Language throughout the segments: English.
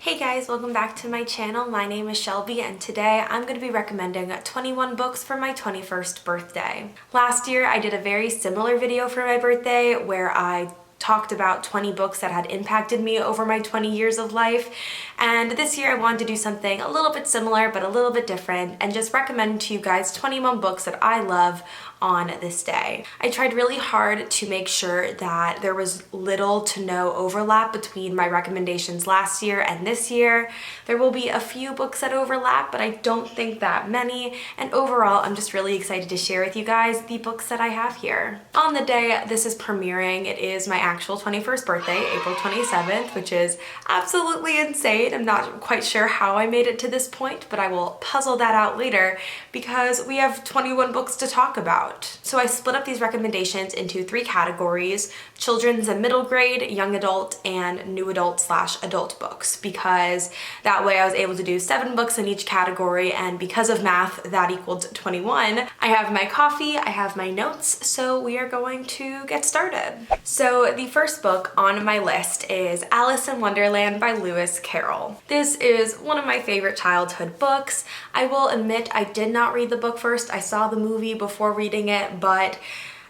Hey guys, welcome back to my channel. My name is Shelby and today I'm going to be recommending 21 books for my 21st birthday. Last year I did a very similar video for my birthday where I talked about 20 books that had impacted me over my 20 years of life, and this year I wanted to do something a little bit similar but a little bit different and just recommend to you guys 21 books that I love on this day. I tried really hard to make sure that there was little to no overlap between my recommendations last year and this year. There will be a few books that overlap, but I don't think that many, and overall I'm just really excited to share with you guys the books that I have here. On the day this is premiering, it is my actual 21st birthday, April 27th, which is absolutely insane. I'm not quite sure how I made it to this point, but I will puzzle that out later because we have 21 books to talk about. So I split up these recommendations into 3 categories: children's and middle grade, young adult, and new adult / adult books, because that way I was able to do 7 books in each category, and because of math that equaled 21. I have my coffee, I have my notes, so we are going to get started. So the first book on my list is Alice in Wonderland by Lewis Carroll. This is one of my favorite childhood books. I will admit I did not read the book first. I saw the movie before reading it, but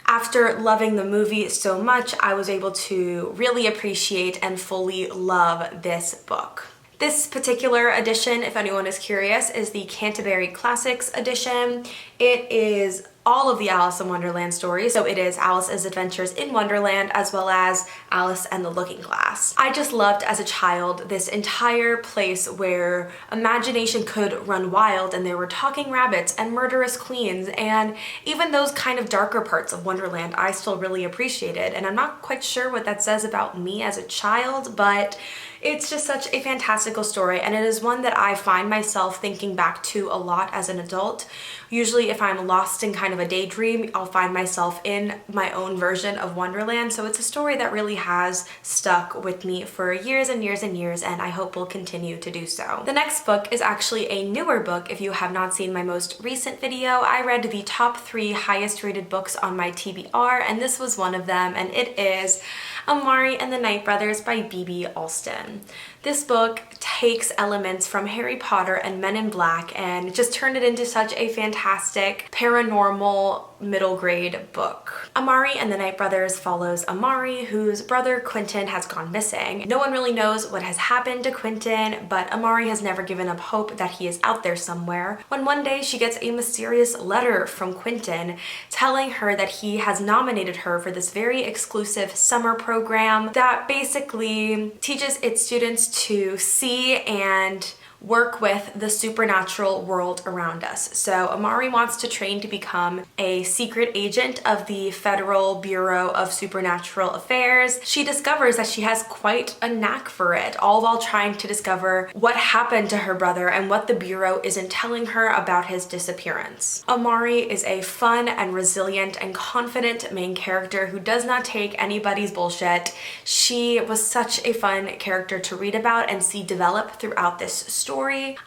after loving the movie so much, I was able to really appreciate and fully love this book. This particular edition, if anyone is curious, is the Canterbury Classics edition. It is all of the Alice in Wonderland stories. So it is Alice's Adventures in Wonderland as well as Alice and the Looking Glass. I just loved as a child this entire place where imagination could run wild, and there were talking rabbits and murderous queens, and even those kind of darker parts of Wonderland I still really appreciated. And I'm not quite sure what that says about me as a child, but it's just such a fantastical story, and it is one that I find myself thinking back to a lot as an adult. Usually if I'm lost in kind of a daydream, I'll find myself in my own version of Wonderland, so it's a story that really has stuck with me for years and years and years, and I hope will continue to do so. The next book is actually a newer book. If you have not seen my most recent video, I read the top 3 highest rated books on my TBR, and this was one of them, and it is Amari and the Night Brothers by B.B. Alston. This book takes elements from Harry Potter and Men in Black and just turned it into such a fantastic paranormal middle grade book. Amari and the Night Brothers follows Amari, whose brother Quentin has gone missing. No one really knows what has happened to Quentin, but Amari has never given up hope that he is out there somewhere, when one day she gets a mysterious letter from Quentin telling her that he has nominated her for this very exclusive summer program that basically teaches its students to see and work with the supernatural world around us. So Amari wants to train to become a secret agent of the Federal Bureau of Supernatural Affairs. She discovers that she has quite a knack for it, all while trying to discover what happened to her brother and what the Bureau isn't telling her about his disappearance. Amari is a fun and resilient and confident main character who does not take anybody's bullshit. She was such a fun character to read about and see develop throughout this story.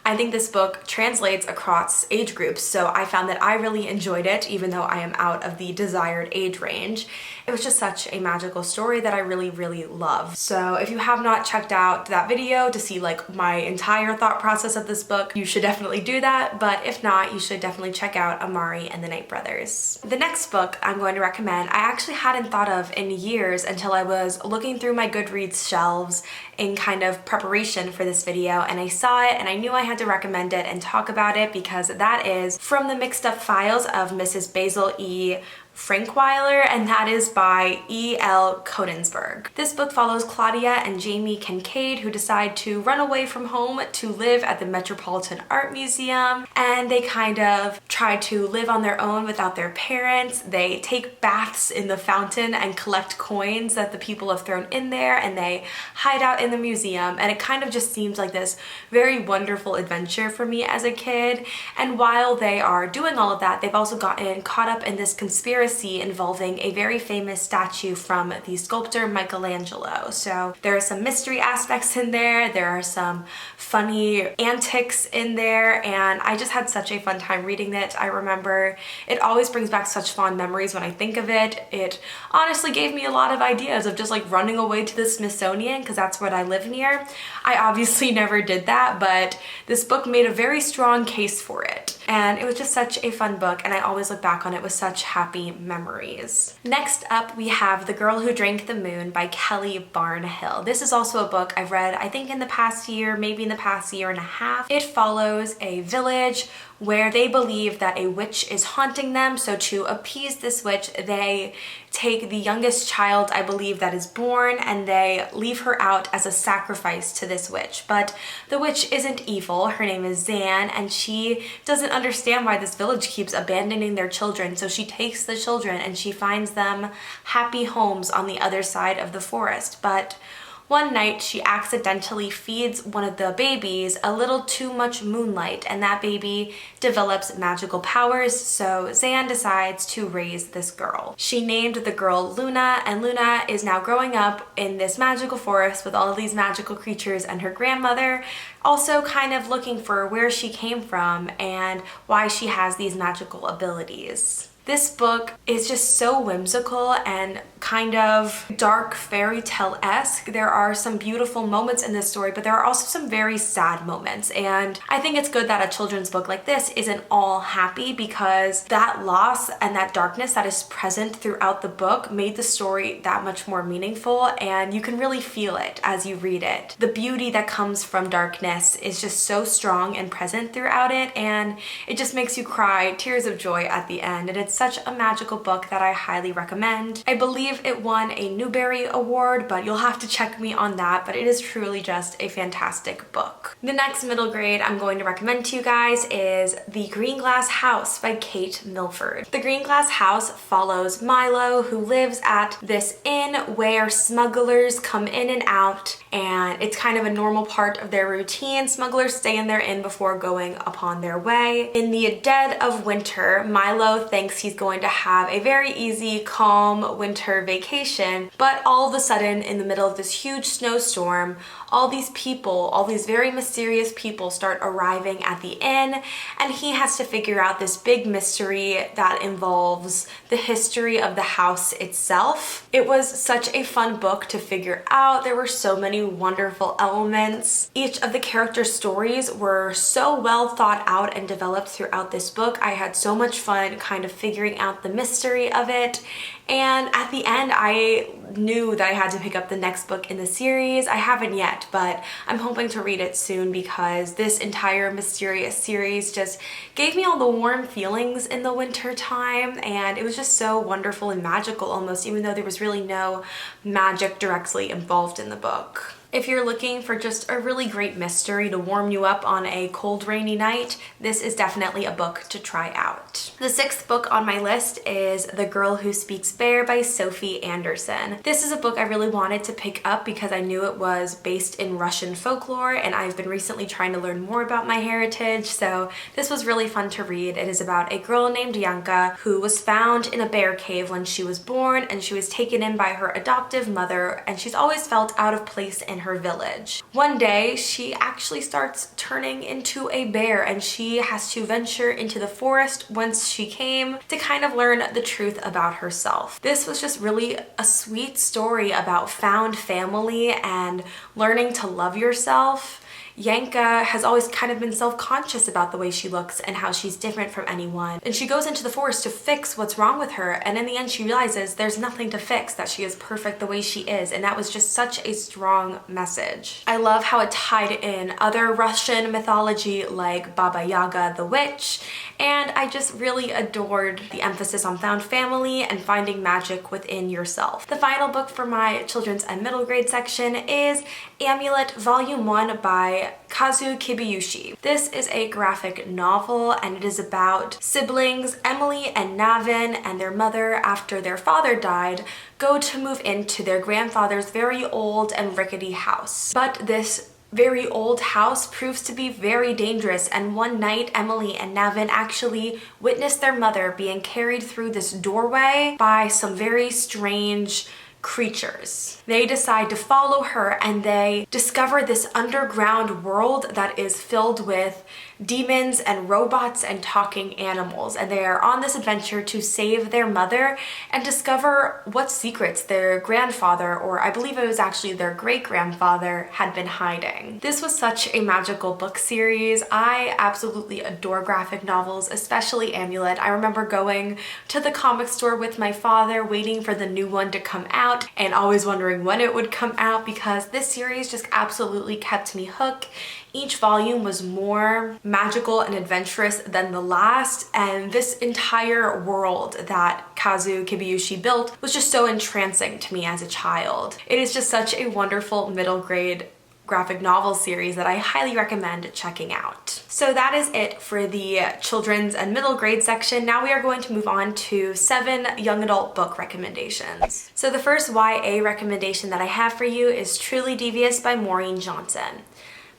I think this book translates across age groups, so I found that I really enjoyed it even though I am out of the desired age range. It was just such a magical story that I really love. So if you have not checked out that video to see like my entire thought process of this book, you should definitely do that, but if not, you should definitely check out Amari and the Night Brothers. The next book I'm going to recommend, I actually hadn't thought of in years until I was looking through my Goodreads shelves in kind of preparation for this video, and I saw it and I knew I had to recommend it and talk about it because that is From the Mixed Up Files of Mrs. Basil E. Frankweiler, and that is by E.L. Kodensberg. This book follows Claudia and Jamie Kincaid, who decide to run away from home to live at the Metropolitan Art Museum, and they kind of try to live on their own without their parents. They take baths in the fountain and collect coins that the people have thrown in there, and they hide out in the museum, and it kind of just seems like this very wonderful adventure for me as a kid. And while they are doing all of that, they've also gotten caught up in this conspiracy conspiracy involving a very famous statue from the sculptor Michelangelo. So there are some mystery aspects in there, there are some funny antics in there, and I just had such a fun time reading it. I remember it always brings back such fond memories when I think of it. It honestly gave me a lot of ideas of just like running away to the Smithsonian, because that's what I live near. I obviously never did that, but this book made a very strong case for it. And it was just such a fun book, and I always look back on it with such happy memories. Next up, we have The Girl Who Drank the Moon by Kelly Barnhill. This is also a book I've read, I think in the past year, maybe in the past year and a half. It follows a village where they believe that a witch is haunting them, so to appease this witch, they take the youngest child, I believe, that is born, and they leave her out as a sacrifice to this witch. But the witch isn't evil, her name is Zan, and she doesn't understand why this village keeps abandoning their children, so she takes the children and she finds them happy homes on the other side of the forest. But one night, she accidentally feeds one of the babies a little too much moonlight, and that baby develops magical powers, so Zan decides to raise this girl. She named the girl Luna, and Luna is now growing up in this magical forest with all of these magical creatures, and her grandmother also kind of looking for where she came from and why she has these magical abilities. This book is just so whimsical and kind of dark fairy tale-esque. There are some beautiful moments in this story, but there are also some very sad moments. And I think it's good that a children's book like this isn't all happy, because that loss and that darkness that is present throughout the book made the story that much more meaningful, and you can really feel it as you read it. The beauty that comes from darkness is just so strong and present throughout it, and it just makes you cry tears of joy at the end. And it's such a magical book that I highly recommend. I believe it won a Newbery Award, but you'll have to check me on that, but it is truly just a fantastic book. The next middle grade I'm going to recommend to you guys is The Green Glass House by Kate Milford. The Green Glass House follows Milo, who lives at this inn where smugglers come in and out, and it's kind of a normal part of their routine. Smugglers stay in their inn before going upon their way. In the dead of winter, Milo thinks he's going to have a very easy, calm winter vacation, but all of a sudden, in the middle of this huge snowstorm, all these people, all these very mysterious people start arriving at the inn, and he has to figure out this big mystery that involves the history of the house itself. It was such a fun book to figure out. There were so many wonderful elements. Each of the characters' stories were so well thought out and developed throughout this book. I had so much fun kind of figuring out the mystery of it. And at the end, I knew that I had to pick up the next book in the series. I haven't yet, but I'm hoping to read it soon, because this entire mysterious series just gave me all the warm feelings in the winter time, and it was just so wonderful and magical almost, even though there was really no magic directly involved in the book. If you're looking for just a really great mystery to warm you up on a cold, rainy night, this is definitely a book to try out. The sixth book on my list is The Girl Who Speaks Bear by Sophie Anderson. This is a book I really wanted to pick up because I knew it was based in Russian folklore, and I've been recently trying to learn more about my heritage, so this was really fun to read. It is about a girl named Yanka who was found in a bear cave when she was born, and she was taken in by her adoptive mother, and she's always felt out of place in her village. One day, she actually starts turning into a bear, and she has to venture into the forest whence she came to kind of learn the truth about herself. This was just really a sweet story about found family and learning to love yourself. Yanka has always kind of been self-conscious about the way she looks and how she's different from anyone. And she goes into the forest to fix what's wrong with her, and in the end she realizes there's nothing to fix, that she is perfect the way she is, and that was just such a strong message. I love how it tied in other Russian mythology like Baba Yaga the witch, and I just really adored the emphasis on found family and finding magic within yourself. The final book for my children's and middle grade section is Amulet Volume 1 by Kazu Kibiyushi. This is a graphic novel, and it is about siblings Emily and Navin and their mother, after their father died, go to move into their grandfather's very old and rickety house. But this very old house proves to be very dangerous, and one night Emily and Nevin actually witness their mother being carried through this doorway by some very strange creatures. They decide to follow her and they discover this underground world that is filled with demons and robots and talking animals, and they are on this adventure to save their mother and discover what secrets their grandfather, or I believe it was actually their great-grandfather, had been hiding. This was such a magical book series. I absolutely adore graphic novels, especially Amulet. I remember going to the comic store with my father, waiting for the new one to come out and always wondering when it would come out, because this series just absolutely kept me hooked. Each volume was more magical and adventurous than the last, and this entire world that Kazu Kibuishi built was just so entrancing to me as a child. It is just such a wonderful middle grade graphic novel series that I highly recommend checking out. So that is it for the children's and middle grade section. Now we are going to move on to 7 young adult book recommendations. So the first YA recommendation that I have for you is Truly Devious by Maureen Johnson.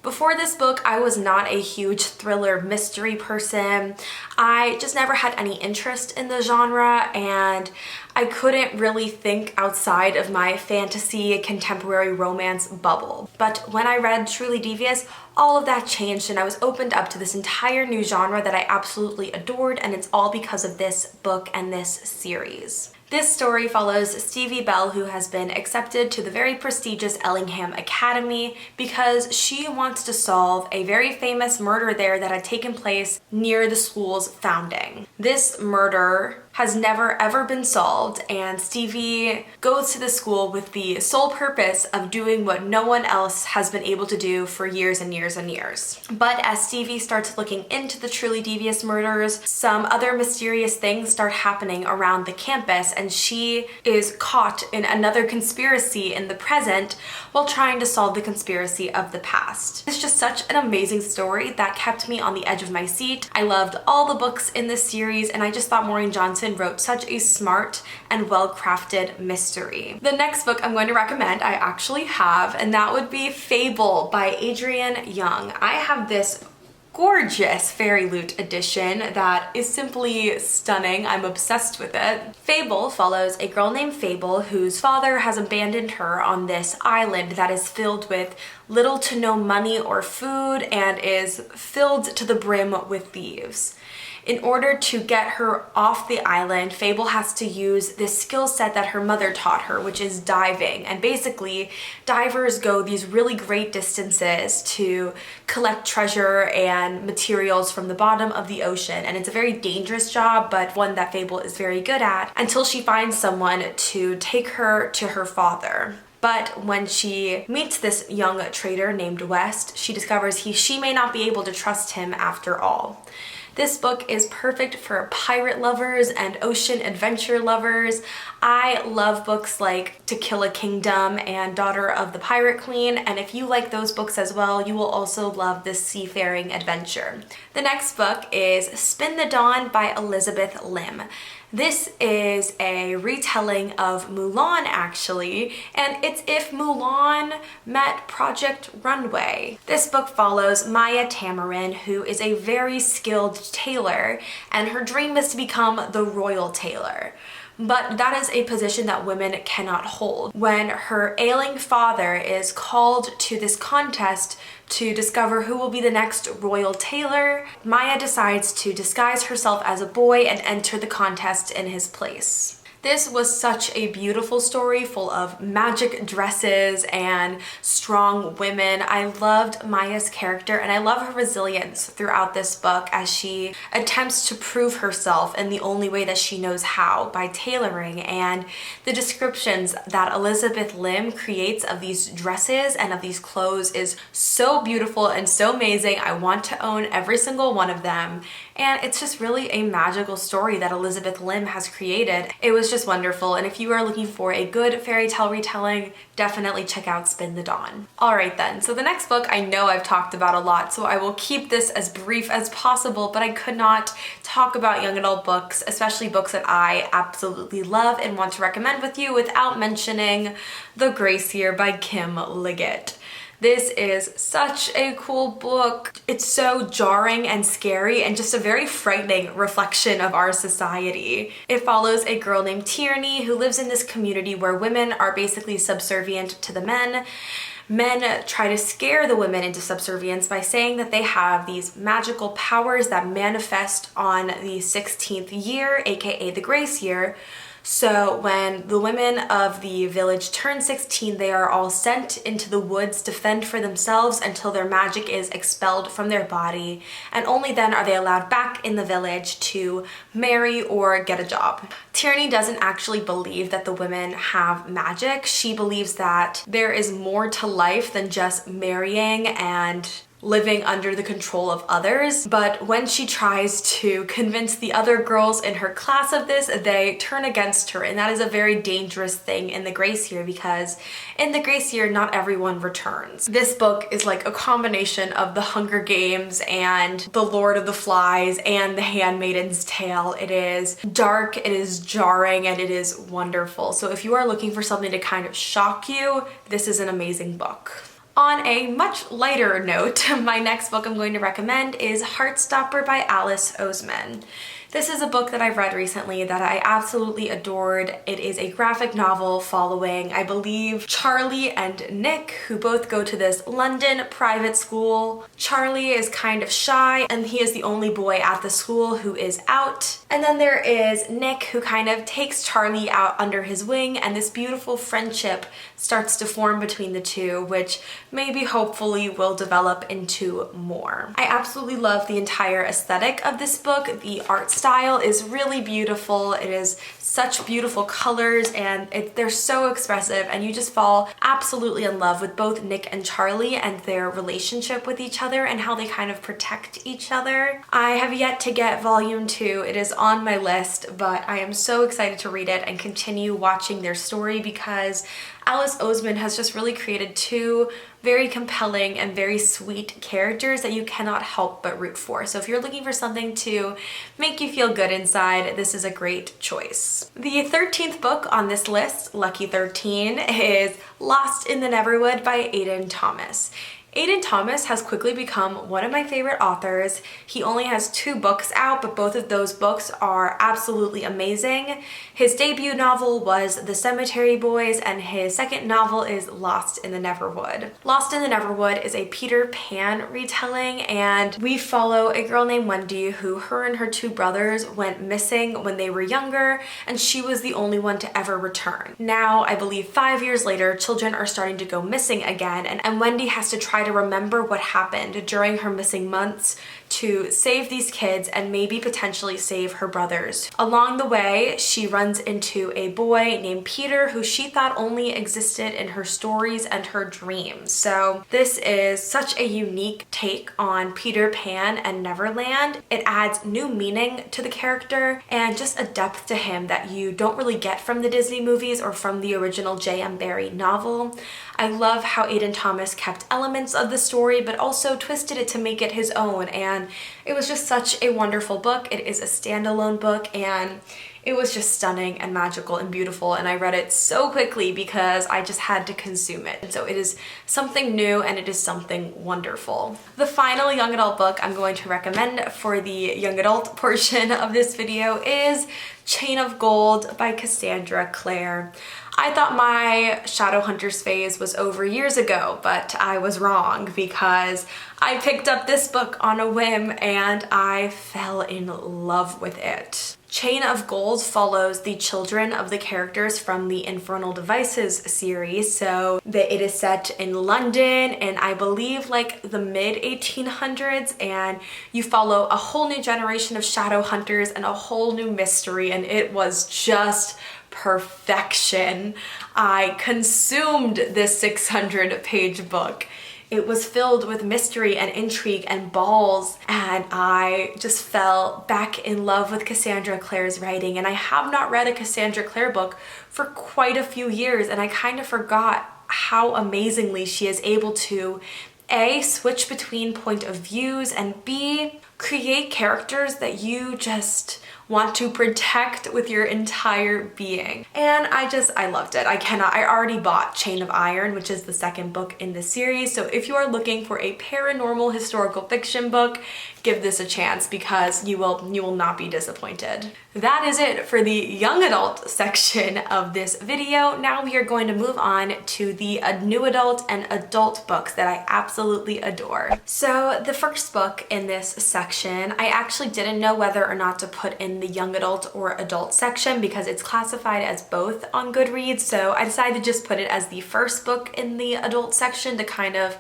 Before this book, I was not a huge thriller mystery person. I just never had any interest in the genre, and I couldn't really think outside of my fantasy contemporary romance bubble. But when I read Truly Devious, all of that changed and I was opened up to this entire new genre that I absolutely adored, and it's all because of this book and this series. This story follows Stevie Bell, who has been accepted to the very prestigious Ellingham Academy because she wants to solve a very famous murder there that had taken place near the school's founding. This murder has never ever been solved, and Stevie goes to the school with the sole purpose of doing what no one else has been able to do for years and years and years. But as Stevie starts looking into the Truly Devious murders, some other mysterious things start happening around the campus, and she is caught in another conspiracy in the present while trying to solve the conspiracy of the past. It's just such an amazing story that kept me on the edge of my seat. I loved all the books in this series, and I just thought Maureen Johnson wrote such a smart and well-crafted mystery. The next book I'm going to recommend I actually have, and that would be Fable by Adrienne Young. I have this gorgeous Fairy Loot edition that is simply stunning. I'm obsessed with it. Fable follows a girl named Fable whose father has abandoned her on this island that is filled with little to no money or food and is filled to the brim with thieves. In order to get her off the island, Fable has to use this skill set that her mother taught her, which is diving. And basically, divers go these really great distances to collect treasure and materials from the bottom of the ocean. And it's a very dangerous job, but one that Fable is very good at, until she finds someone to take her to her father. But when she meets this young trader named West, she discovers she may not be able to trust him after all. This book is perfect for pirate lovers and ocean adventure lovers. I love books like To Kill a Kingdom and Daughter of the Pirate Queen, and if you like those books as well, you will also love this seafaring adventure. The next book is Spin the Dawn by Elizabeth Lim. This is a retelling of Mulan, actually, and it's if Mulan met Project Runway. This book follows Maya Tamarin, who is a very skilled tailor, and her dream is to become the royal tailor. But that is a position that women cannot hold. When her ailing father is called to this contest to discover who will be the next royal tailor, Maya decides to disguise herself as a boy and enter the contest in his place. This was such a beautiful story full of magic dresses and strong women. I loved Maya's character and I love her resilience throughout this book as she attempts to prove herself in the only way that she knows how, by tailoring. And the descriptions that Elizabeth Lim creates of these dresses and of these clothes is so beautiful and so amazing. I want to own every single one of them. And it's just really a magical story that Elizabeth Lim has created. It was just wonderful, and if you are looking for a good fairy tale retelling, definitely check out Spin the Dawn. Alright then, so the next book I know I've talked about a lot, so I will keep this as brief as possible, but I could not talk about young adult books, especially books that I absolutely love and want to recommend with you, without mentioning The Grace Year by Kim Liggett. This is such a cool book. It's so jarring and scary and just a very frightening reflection of our society. It follows a girl named Tierney who lives in this community where women are basically subservient to the men. Men try to scare the women into subservience by saying that they have these magical powers that manifest on the 16th year, aka the grace year. So when the women of the village turn 16, they are all sent into the woods to fend for themselves until their magic is expelled from their body, and only then are they allowed back in the village to marry or get a job. Tierney doesn't actually believe that the women have magic. She believes that there is more to life than just marrying and living under the control of others. But when she tries to convince the other girls in her class of this, they turn against her, and that is a very dangerous thing in the grace year, because in the grace year not everyone returns. This book is like a combination of the Hunger Games and the Lord of the Flies and the Handmaid's Tale. It is dark, it is jarring, and it is wonderful. So if you are looking for something to kind of shock you, this is an amazing book. On a much lighter note, my next book I'm going to recommend is Heartstopper by Alice Oseman. This is a book that I've read recently that I absolutely adored. It is a graphic novel following, I believe, Charlie and Nick, who both go to this London private school. Charlie is kind of shy, and he is the only boy at the school who is out. And then there is Nick, who kind of takes Charlie out under his wing, and this beautiful friendship starts to form between the two, which maybe hopefully will develop into more. I absolutely love the entire aesthetic of this book. The art style is really beautiful. It is such beautiful colors, and they're so expressive, and you just fall absolutely in love with both Nick and Charlie and their relationship with each other and how they kind of protect each other. I have yet to get volume 2. It is on my list, but I am so excited to read it and continue watching their story, because Alice Oseman has just really created two very compelling and very sweet characters that you cannot help but root for. So if you're looking for something to make you feel good inside, this is a great choice. The 13th book on this list, Lucky 13, is Lost in the Neverwood by Aiden Thomas. Aiden Thomas has quickly become one of my favorite authors. He only has 2 books out, but both of those books are absolutely amazing. His debut novel was The Cemetery Boys, and his second novel is Lost in the Neverwood. Lost in the Neverwood is a Peter Pan retelling, and we follow a girl named Wendy who her and her 2 brothers went missing when they were younger, and she was the only one to ever return. Now, I believe 5 years later, children are starting to go missing again, and Wendy has to try to remember what happened during her missing months to save these kids and maybe potentially save her brothers. Along the way, she runs into a boy named Peter who she thought only existed in her stories and her dreams. So this is such a unique take on Peter Pan and Neverland. It adds new meaning to the character and just a depth to him that you don't really get from the Disney movies or from the original J.M. Barrie novel. I love how Aiden Thomas kept elements of the story but also twisted it to make it his own, and it was just such a wonderful book. It is a standalone book, and it was just stunning and magical and beautiful, and I read it so quickly because I just had to consume it. And so it is something new and it is something wonderful. The final young adult book I'm going to recommend for the young adult portion of this video is Chain of Gold by Cassandra Clare. I thought my Shadowhunters phase was over years ago, but I was wrong because I picked up this book on a whim and I fell in love with it. Chain of Gold follows the children of the characters from the Infernal Devices series. So it is set in London and I believe like the mid 1800s, and you follow a whole new generation of shadow hunters and a whole new mystery, and it was just perfection. I consumed this 600-page book. It was filled with mystery and intrigue and balls, and I just fell back in love with Cassandra Clare's writing. And I have not read a Cassandra Clare book for quite a few years, and I kind of forgot how amazingly she is able to A, switch between point of views, and B, create characters that you just want to protect with your entire being. And I loved it. I already bought Chain of Iron, which is the second book in the series. So if you are looking for a paranormal historical fiction book, give this a chance because you will not be disappointed. That is it for the young adult section of this video. Now we are going to move on to the new adult and adult books that I absolutely adore. So the first book in this section, I actually didn't know whether or not to put in the young adult or adult section because it's classified as both on Goodreads. So I decided to just put it as the first book in the adult section to kind of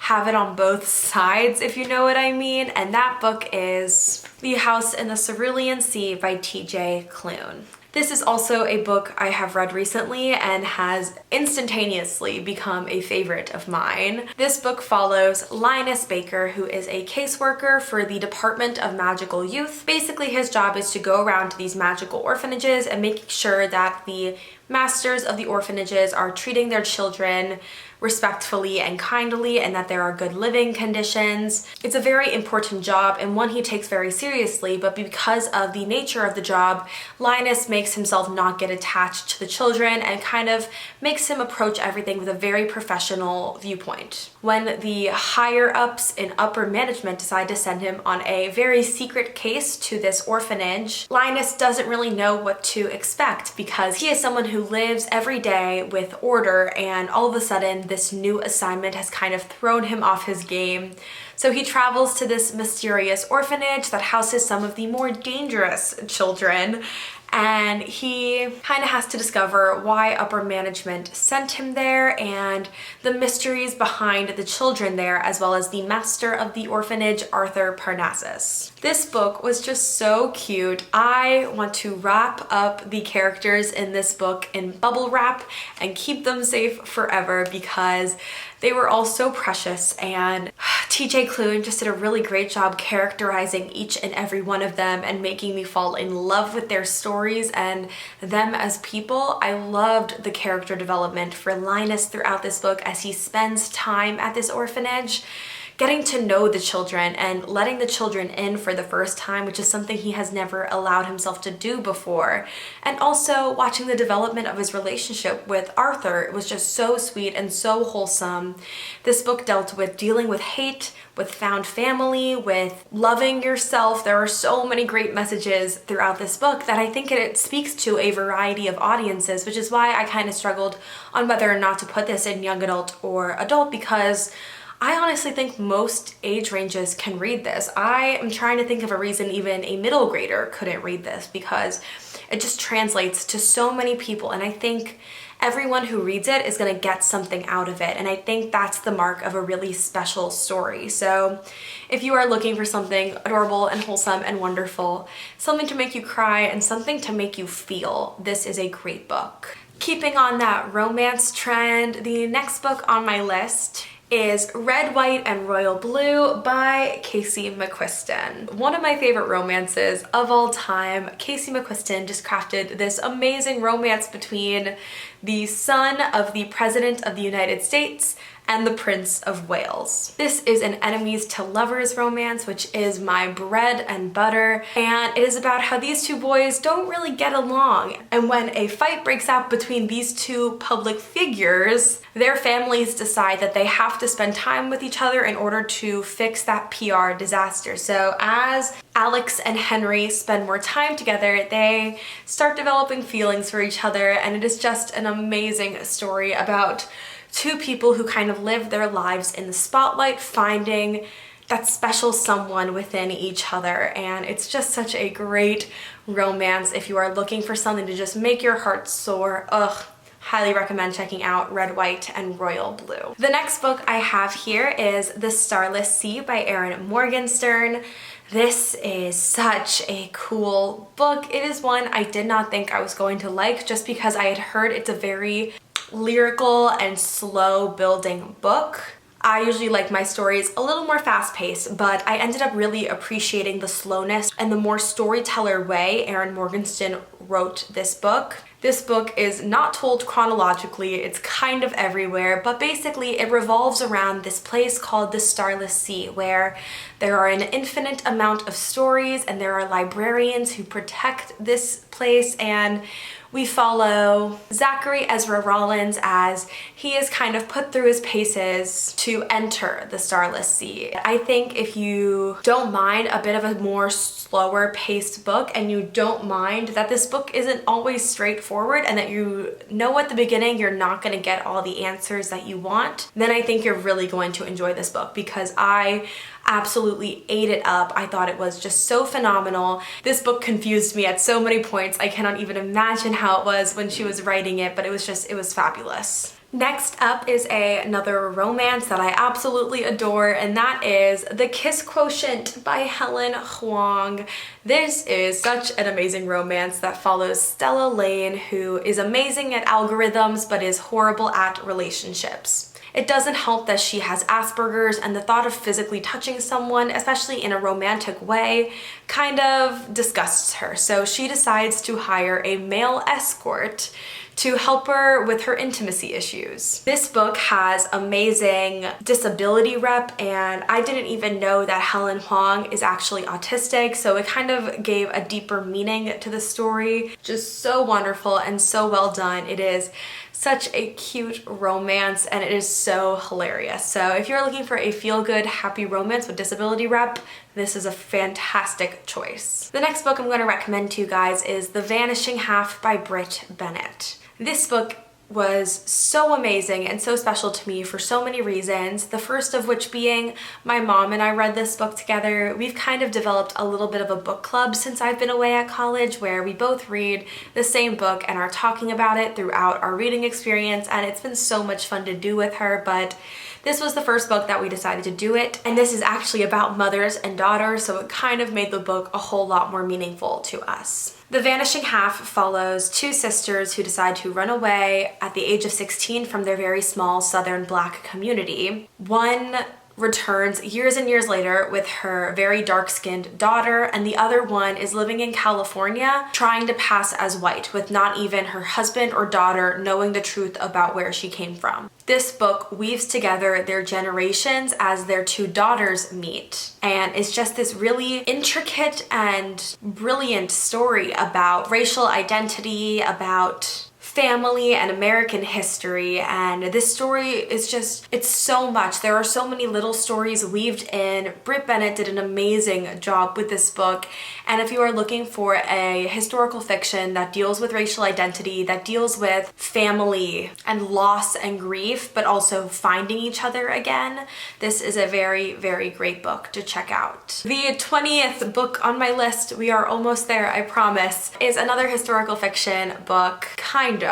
have it on both sides, if you know what I mean. And that book is The House in the Cerulean Sea by T.J. Klune. This is also a book I have read recently and has instantaneously become a favorite of mine. This book follows Linus Baker, who is a caseworker for the Department of Magical Youth. Basically, his job is to go around to these magical orphanages and making sure that the masters of the orphanages are treating their children respectfully and kindly and that there are good living conditions. It's a very important job and one he takes very seriously, but because of the nature of the job, Linus makes himself not get attached to the children and kind of makes him approach everything with a very professional viewpoint. When the higher ups in upper management decide to send him on a very secret case to this orphanage, Linus doesn't really know what to expect because he is someone who lives every day with order, and all of a sudden this new assignment has kind of thrown him off his game. So he travels to this mysterious orphanage that houses some of the more dangerous children, and he kind of has to discover why upper management sent him there and the mysteries behind the children there, as well as the master of the orphanage, Arthur Parnassus. This book was just so cute. I want to wrap up the characters in this book in bubble wrap and keep them safe forever because they were all so precious, and T.J. Klune just did a really great job characterizing each and every one of them and making me fall in love with their stories and them as people. I loved the character development for Linus throughout this book as he spends time at this orphanage, getting to know the children and letting the children in for the first time, which is something he has never allowed himself to do before. And also watching the development of his relationship with Arthur. It was just so sweet and so wholesome. This book dealt with dealing with hate, with found family, with loving yourself. There are so many great messages throughout this book that I think it speaks to a variety of audiences, which is why I kind of struggled on whether or not to put this in young adult or adult, because I honestly think most age ranges can read this. I am trying to think of a reason even a middle grader couldn't read this because it just translates to so many people, and I think everyone who reads it is going to get something out of it, and I think that's the mark of a really special story. So if you are looking for something adorable and wholesome and wonderful, something to make you cry and something to make you feel, this is a great book. Keeping on that romance trend, the next book on my list is Red, White, and Royal Blue by Casey McQuiston. One of my favorite romances of all time. Casey McQuiston just crafted this amazing romance between the son of the President of the United States and the Prince of Wales. This is an enemies to lovers romance, which is my bread and butter, and it is about how these two boys don't really get along. And when a fight breaks out between these two public figures, their families decide that they have to spend time with each other in order to fix that PR disaster. So as Alex and Henry spend more time together, they start developing feelings for each other, and it is just an amazing story about two people who kind of live their lives in the spotlight, finding that special someone within each other. And it's just such a great romance if you are looking for something to just make your heart soar. Highly recommend checking out Red, White, and Royal Blue. The next book I have here is The Starless Sea by Erin Morgenstern. This is such a cool book. It is one I did not think I was going to like just because I had heard it's a very lyrical and slow building book. I usually like my stories a little more fast-paced, but I ended up really appreciating the slowness and the more storyteller way Erin Morgenstern wrote this book. This book is not told chronologically, it's kind of everywhere, but basically it revolves around this place called the Starless Sea, where there are an infinite amount of stories and there are librarians who protect this place, and we follow Zachary Ezra Rollins as he is kind of put through his paces to enter the Starless Sea. I think if you don't mind a bit of a more slower paced book, and you don't mind that this book isn't always straightforward and that you know at the beginning you're not going to get all the answers that you want, then I think you're really going to enjoy this book, because I absolutely ate it up. I thought it was just so phenomenal. This book confused me at so many points. I cannot even imagine how it was when she was writing it, but it was fabulous. Next up is another romance that I absolutely adore, and that is The Kiss Quotient by Helen Hoang. This is such an amazing romance that follows Stella Lane, who is amazing at algorithms but is horrible at relationships. It doesn't help that she has Asperger's, and the thought of physically touching someone, especially in a romantic way, kind of disgusts her. So she decides to hire a male escort to help her with her intimacy issues. This book has amazing disability rep, and I didn't even know that Helen Hoang is actually autistic, so it kind of gave a deeper meaning to the story. Just so wonderful and so well done. It is such a cute romance, and it is so hilarious. So if you're looking for a feel-good, happy romance with disability rep, this is a fantastic choice. The next book I'm going to recommend to you guys is The Vanishing Half by Britt Bennett. This book was so amazing and so special to me for so many reasons. The first of which being my mom and I read this book together. We've kind of developed a little bit of a book club since I've been away at college, where we both read the same book and are talking about it throughout our reading experience, and it's been so much fun to do with her. But this was the first book that we decided to do it, and this is actually about mothers and daughters, so it kind of made the book a whole lot more meaningful to us. The Vanishing Half follows two sisters who decide to run away at the age of 16 from their very small southern Black community. One returns years and years later with her very dark-skinned daughter, and the other one is living in California trying to pass as white, with not even her husband or daughter knowing the truth about where she came from. This book weaves together their generations as their two daughters meet, and it's just this really intricate and brilliant story about racial identity, about family and American history, and this story is just, it's so much. There are so many little stories weaved in. Britt Bennett did an amazing job with this book, and if you are looking for a historical fiction that deals with racial identity, that deals with family and loss and grief, but also finding each other again, this is a very, very great book to check out. The 20th book on my list, we are almost there, I promise, is another historical fiction book, kind of.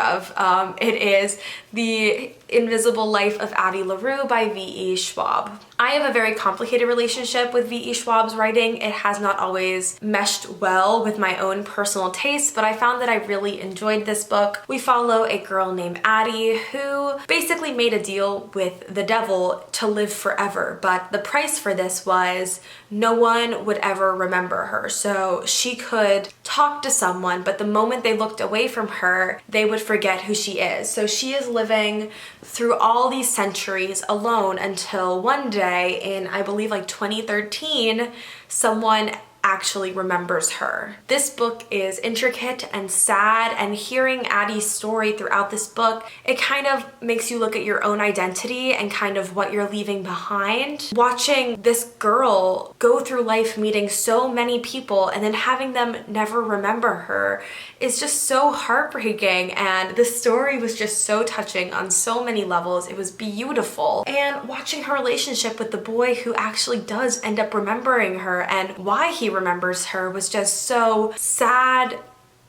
It is The Invisible Life of Addie LaRue by V.E. Schwab. I have a very complicated relationship with V.E. Schwab's writing. It has not always meshed well with my own personal tastes, but I found that I really enjoyed this book. We follow a girl named Addie who basically made a deal with the devil to live forever, but the price for this was no one would ever remember her. So she could talk to someone, but the moment they looked away from her, they would forget who she is. So she is living through all these centuries alone until one day in, I believe, like 2013, someone actually remembers her. This book is intricate and sad, and hearing Addie's story throughout this book, it kind of makes you look at your own identity and kind of what you're leaving behind. Watching this girl go through life meeting so many people and then having them never remember her is just so heartbreaking, and the story was just so touching on so many levels. It was beautiful. And watching her relationship with the boy who actually does end up remembering her and why he remembers her was just so sad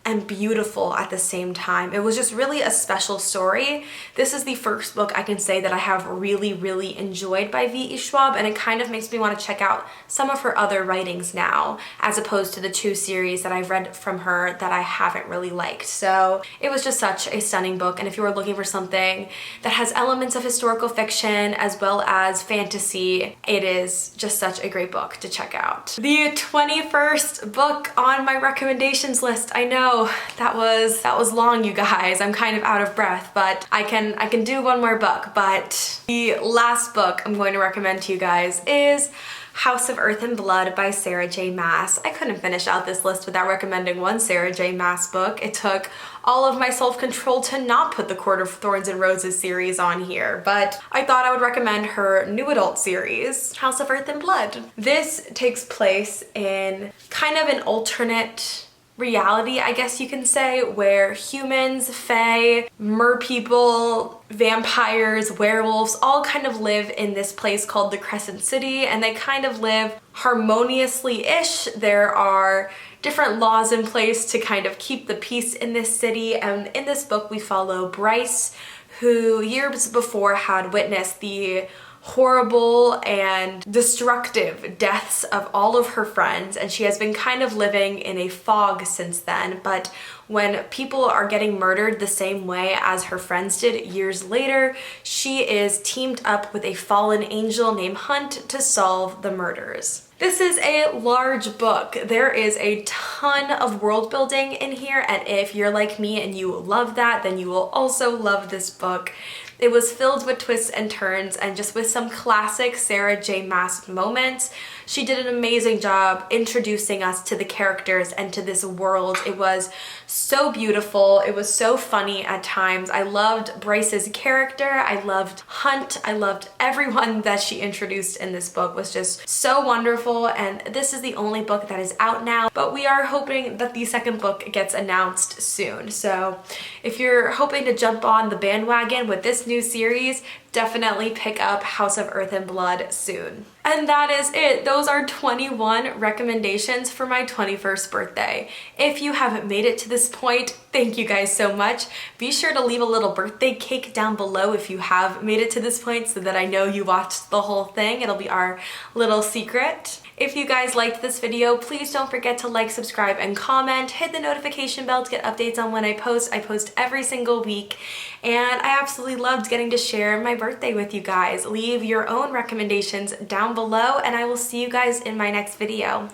and beautiful at the same time. It was just really a special story. This is the first book I can say that I have really, really enjoyed by V.E. Schwab, and it kind of makes me want to check out some of her other writings now, as opposed to the two series that I've read from her that I haven't really liked. So it was just such a stunning book, and if you are looking for something that has elements of historical fiction as well as fantasy, it is just such a great book to check out. The 21st book on my recommendations list, I know, Whoa, that was long, you guys. I'm kind of out of breath, but I can do one more book. But the last book I'm going to recommend to you guys is House of Earth and Blood by Sarah J. Maas. I couldn't finish out this list without recommending one Sarah J. Maas book. It took all of my self-control to not put the Court of Thorns and Roses series on here, but I thought I would recommend her new adult series, House of Earth and Blood. This takes place in kind of an alternate reality, I guess you can say, where humans, fae, merpeople, vampires, werewolves all kind of live in this place called the Crescent City, and they kind of live harmoniously-ish. There are different laws in place to kind of keep the peace in this city, and in this book we follow Bryce, who years before had witnessed the horrible and destructive deaths of all of her friends, and she has been kind of living in a fog since then. But when people are getting murdered the same way as her friends did years later, she is teamed up with a fallen angel named Hunt to solve the murders. This is a large book. There is a ton of world building in here, and if you're like me and you love that, then you will also love this book. It was filled with twists and turns and just with some classic Sarah J. Maas moments. She did an amazing job introducing us to the characters and to this world. It was so beautiful. It was so funny at times. I loved Bryce's character. I loved Hunt. I loved everyone that she introduced in this book. It was just so wonderful, and this is the only book that is out now, but we are hoping that the second book gets announced soon. So if you're hoping to jump on the bandwagon with this new series, definitely pick up House of Earth and Blood soon. And that is it. Those are 21 recommendations for my 21st birthday. If you haven't made it to this point, thank you guys so much. Be sure to leave a little birthday cake down below if you have made it to this point so that I know you watched the whole thing. It'll be our little secret. If you guys liked this video, please don't forget to like, subscribe, and comment. Hit the notification bell to get updates on when I post. I post every single week, and I absolutely loved getting to share my birthday with you guys. Leave your own recommendations down below, and I will see you guys in my next video.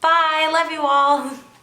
Bye! Love you all!